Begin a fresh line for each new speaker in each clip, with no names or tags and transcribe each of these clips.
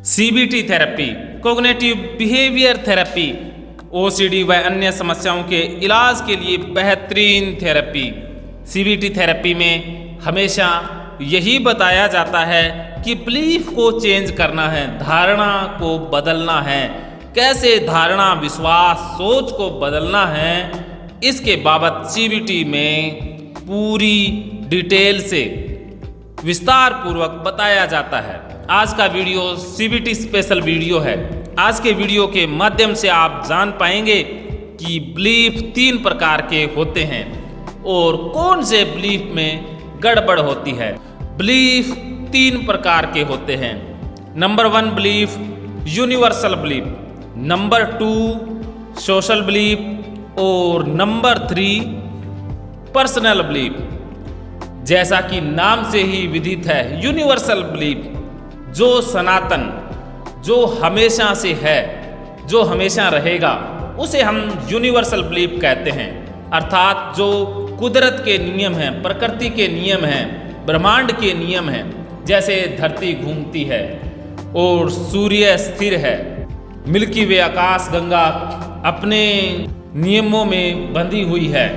CBT therapy, cognitive behaviour therapy, OCD व अन्य समस्याओं के इलाज के लिए बेहतरीन थेरेपी। सीबीटी थेरेपी में हमेशा यही बताया जाता है कि बिलीफ को चेंज करना है, धारणा को बदलना है, कैसे धारणा, विश्वास, सोच को बदलना है, इसके बाबत सीबीटी में पूरी डिटेल से विस्तार पूर्वक बताया जाता है। आज का वीडियो सीबीटी स्पेशल वीडियो है। आज के वीडियो के माध्यम से आप जान पाएंगे कि बिलीफ 3 प्रकार के होते हैं और कौन से बिलीफ में गड़बड़ होती है। बिलीफ 3 प्रकार के होते हैं। Number 1 belief universal belief, number 2 social belief और नंबर 3 पर्सनल बिलीफ। जैसा कि नाम से ही विदित है, यूनिवर्सल बिलीफ जो सनातन, जो हमेशा से है, जो हमेशा रहेगा, उसे हम यूनिवर्सल बिलीफ कहते हैं। अर्थात जो कुदरत के नियम हैं, प्रकृति के नियम हैं, ब्रह्मांड के नियम हैं, जैसे धरती घूमती है और सूर्य स्थिर है, मिल्की वे आकाश गंगा अपने नियमों में बंधी हुई है,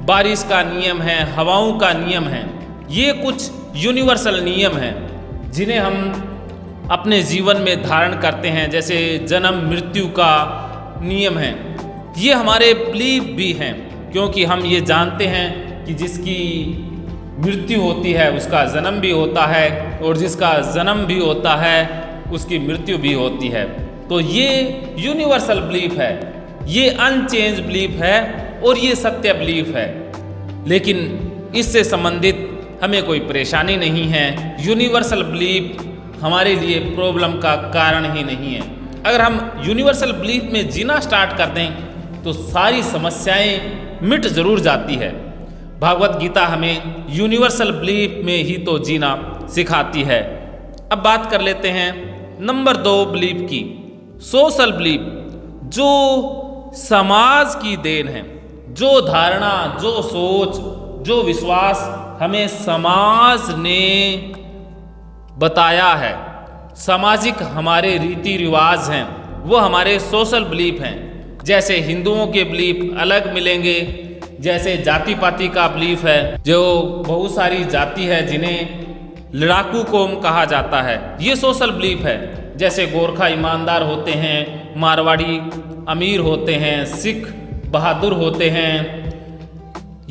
बारिश का नियम है, हवाओं का नियम है। ये कुछ यूनिवर्सल नियम हैं जिन्हें हम अपने जीवन में धारण करते हैं, जैसे जन्म मृत्यु का नियम है। ये हमारे बिलीफ भी हैं, क्योंकि हम ये जानते हैं कि जिसकी मृत्यु होती है उसका जन्म भी होता है और जिसका जन्म भी होता है उसकी मृत्यु भी होती है। तो ये यूनिवर्सल बिलीफ है, ये अनचेंज बिलीफ है और ये सत्य बिलीफ है। लेकिन इससे संबंधित हमें कोई परेशानी नहीं है। यूनिवर्सल बिलीफ हमारे लिए प्रॉब्लम का कारण ही नहीं है। अगर हम यूनिवर्सल बिलीफ में जीना स्टार्ट कर दें तो सारी समस्याएं मिट जरूर जाती है। भागवत गीता हमें यूनिवर्सल बिलीफ में ही तो जीना सिखाती है। अब बात कर लेते हैं नंबर 2 बिलीफ की, सोशल बिलीफ, जो समाज की देन है, जो धारणा, जो सोच, जो विश्वास हमें समाज ने बताया है, सामाजिक हमारे रीति रिवाज हैं, वो हमारे सोशल बिलीफ हैं। जैसे हिंदुओं के बिलीफ अलग मिलेंगे, जैसे जाति पाति का बिलीफ है, जो बहुत सारी जाति है जिन्हें लड़ाकू कौम कहा जाता है, ये सोशल बिलीफ है। जैसे गोरखा ईमानदार होते हैं, मारवाड़ी अमीर होते हैं, सिख बहादुर होते हैं।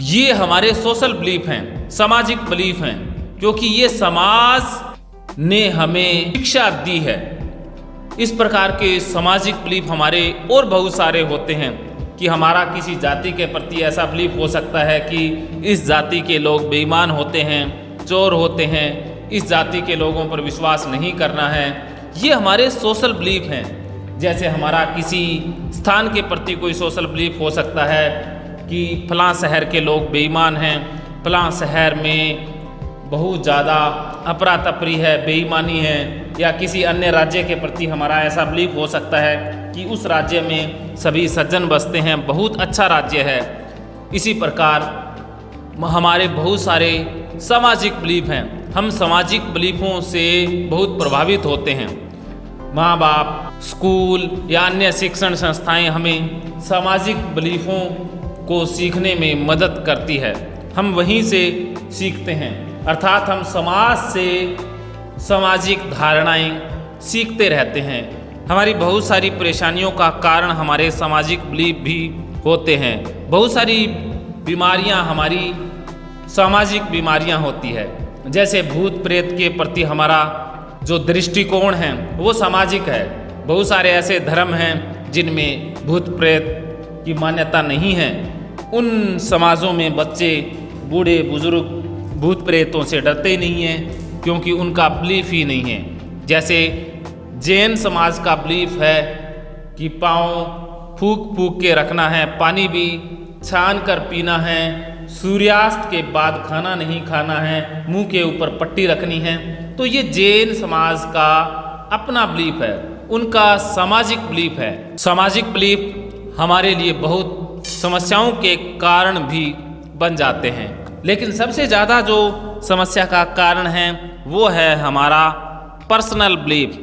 ये हमारे सोशल बिलीफ हैं, सामाजिक बिलीफ हैं, क्योंकि ये समाज ने हमें शिक्षा दी है। इस प्रकार के सामाजिक बिलीफ हमारे और बहुत सारे होते हैं कि हमारा किसी जाति के प्रति ऐसा बिलीफ हो सकता है कि इस जाति के लोग बेईमान होते हैं, चोर होते हैं, इस जाति के लोगों पर विश्वास नहीं करना है। ये हमारे सोशल बिलीफ हैं। जैसे हमारा किसी स्थान के प्रति कोई सोशल बिलीफ हो सकता है कि फलां शहर के लोग बेईमान हैं, फलां शहर में बहुत ज़्यादा अफरा तफरी है, बेईमानी है। या किसी अन्य राज्य के प्रति हमारा ऐसा बिलीफ हो सकता है कि उस राज्य में सभी सज्जन बसते हैं, बहुत अच्छा राज्य है। इसी प्रकार हमारे बहुत सारे सामाजिक बिलीफ हैं। हम सामाजिक बिलीफों से बहुत प्रभावित होते हैं। माँ बाप, स्कूल या अन्य शिक्षण संस्थाएं हमें सामाजिक बिलीफों को सीखने में मदद करती है। हम वहीं से सीखते हैं, अर्थात हम समाज से सामाजिक धारणाएं सीखते रहते हैं। हमारी बहुत सारी परेशानियों का कारण हमारे सामाजिक बिलीफ भी होते हैं। बहुत सारी बीमारियां हमारी सामाजिक बीमारियां होती है। जैसे भूत प्रेत के प्रति हमारा जो दृष्टिकोण है वो सामाजिक है। बहुत सारे ऐसे धर्म हैं जिनमें भूत प्रेत की मान्यता नहीं है। उन समाजों में बच्चे, बूढ़े बुजुर्ग भूत प्रेतों से डरते नहीं हैं, क्योंकि उनका बिलीफ ही नहीं है। जैसे जैन समाज का बिलीफ है कि पाँव फूक फूक के रखना है, पानी भी छान कर पीना है, सूर्यास्त के बाद खाना नहीं खाना है, मुंह के ऊपर पट्टी रखनी है। तो ये जैन समाज का अपना बिलीफ है, उनका सामाजिक बिलीफ है। सामाजिक बिलीफ हमारे लिए बहुत समस्याओं के कारण भी बन जाते हैं। लेकिन सबसे ज़्यादा जो समस्या का कारण है वो है हमारा पर्सनल बिलीफ,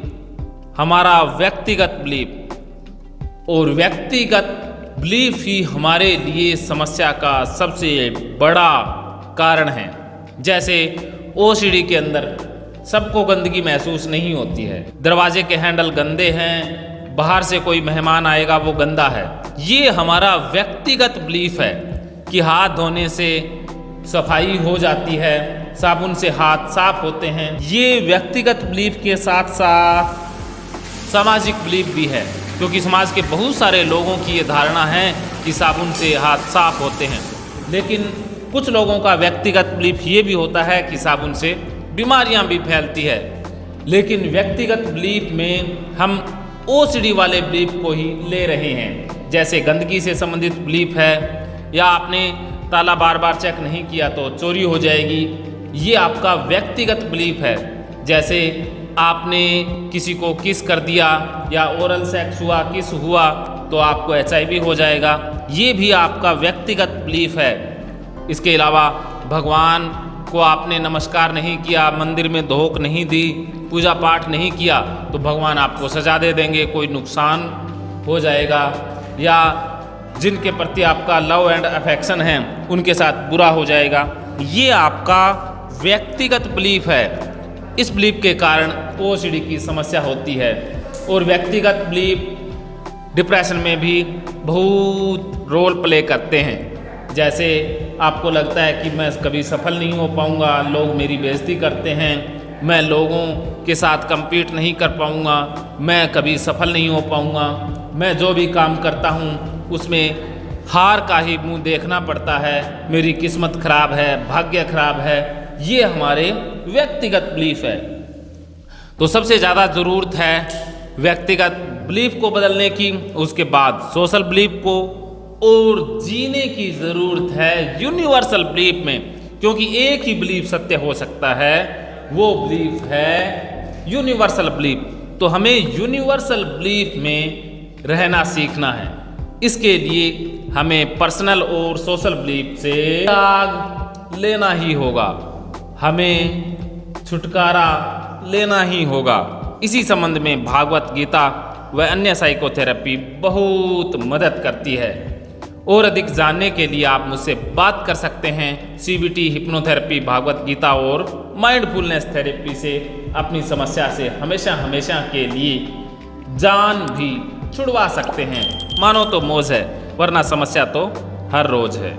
हमारा व्यक्तिगत बिलीफ, और व्यक्तिगत बिलीफ ही हमारे लिए समस्या का सबसे बड़ा कारण है। जैसे ओसीडी के अंदर सबको गंदगी महसूस नहीं होती है, दरवाजे के हैंडल गंदे हैं, बाहर से कोई मेहमान आएगा वो गंदा है। ये हमारा व्यक्तिगत बिलीफ है कि हाथ धोने से सफाई हो जाती है, साबुन से हाथ साफ होते हैं। ये व्यक्तिगत बिलीफ के साथ साथ सामाजिक बिलीफ भी है, क्योंकि समाज के बहुत सारे लोगों की ये धारणा है कि साबुन से हाथ साफ होते हैं। लेकिन कुछ लोगों का व्यक्तिगत बिलीफ ये भी होता है कि साबुन से बीमारियां भी फैलती है। लेकिन व्यक्तिगत बिलीफ में हम ओसीडी वाले बिलीफ को ही ले रहे हैं। जैसे गंदगी से संबंधित बिलीफ है, या आपने ताला बार बार चेक नहीं किया तो चोरी हो जाएगी, ये आपका व्यक्तिगत बिलीफ है। जैसे आपने किसी को किस कर दिया या ओरल सेक्स हुआ, किस हुआ तो आपको HIV हो जाएगा, ये भी आपका व्यक्तिगत बिलीफ है। इसके अलावा भगवान को आपने नमस्कार नहीं किया, मंदिर में धोख नहीं दी, पूजा पाठ नहीं किया तो भगवान आपको सजा दे देंगे, कोई नुकसान हो जाएगा। या जिनके प्रति आपका लव एंड अफेक्शन है उनके साथ बुरा हो जाएगा, ये आपका व्यक्तिगत बिलीफ है। इस बिलीफ के कारण ओसीडी की समस्या होती है। और व्यक्तिगत बिलीफ डिप्रेशन में भी बहुत रोल प्ले करते हैं। जैसे आपको लगता है कि मैं कभी सफल नहीं हो पाऊंगा, लोग मेरी बेइज्जती करते हैं, मैं लोगों के साथ compete नहीं कर पाऊंगा, मैं कभी सफल नहीं हो पाऊंगा, मैं जो भी काम करता हूं उसमें हार का ही मुंह देखना पड़ता है, मेरी किस्मत खराब है, भाग्य खराब है। ये हमारे व्यक्तिगत बिलीफ है। तो सबसे ज़्यादा ज़रूरत है व्यक्तिगत बिलीफ को बदलने की, उसके बाद सोशल बिलीफ को, और जीने की ज़रूरत है यूनिवर्सल बिलीफ में। क्योंकि एक ही बिलीफ सत्य हो सकता है, वो बिलीफ है यूनिवर्सल बिलीफ। तो हमें यूनिवर्सल बिलीफ में रहना सीखना है। इसके लिए हमें पर्सनल और सोशल बिलीफ से त्याग लेना ही होगा, हमें छुटकारा लेना ही होगा। इसी संबंध में भागवत गीता व अन्य साइकोथेरेपी बहुत मदद करती है। और अधिक जानने के लिए आप मुझसे बात कर सकते हैं। CBT हिप्नोथेरेपी, भागवत गीता और माइंडफुलनेस थेरेपी से अपनी समस्या से हमेशा हमेशा के लिए जान भी छुड़वा सकते हैं। मानो तो मौज है, वरना समस्या तो हर रोज है।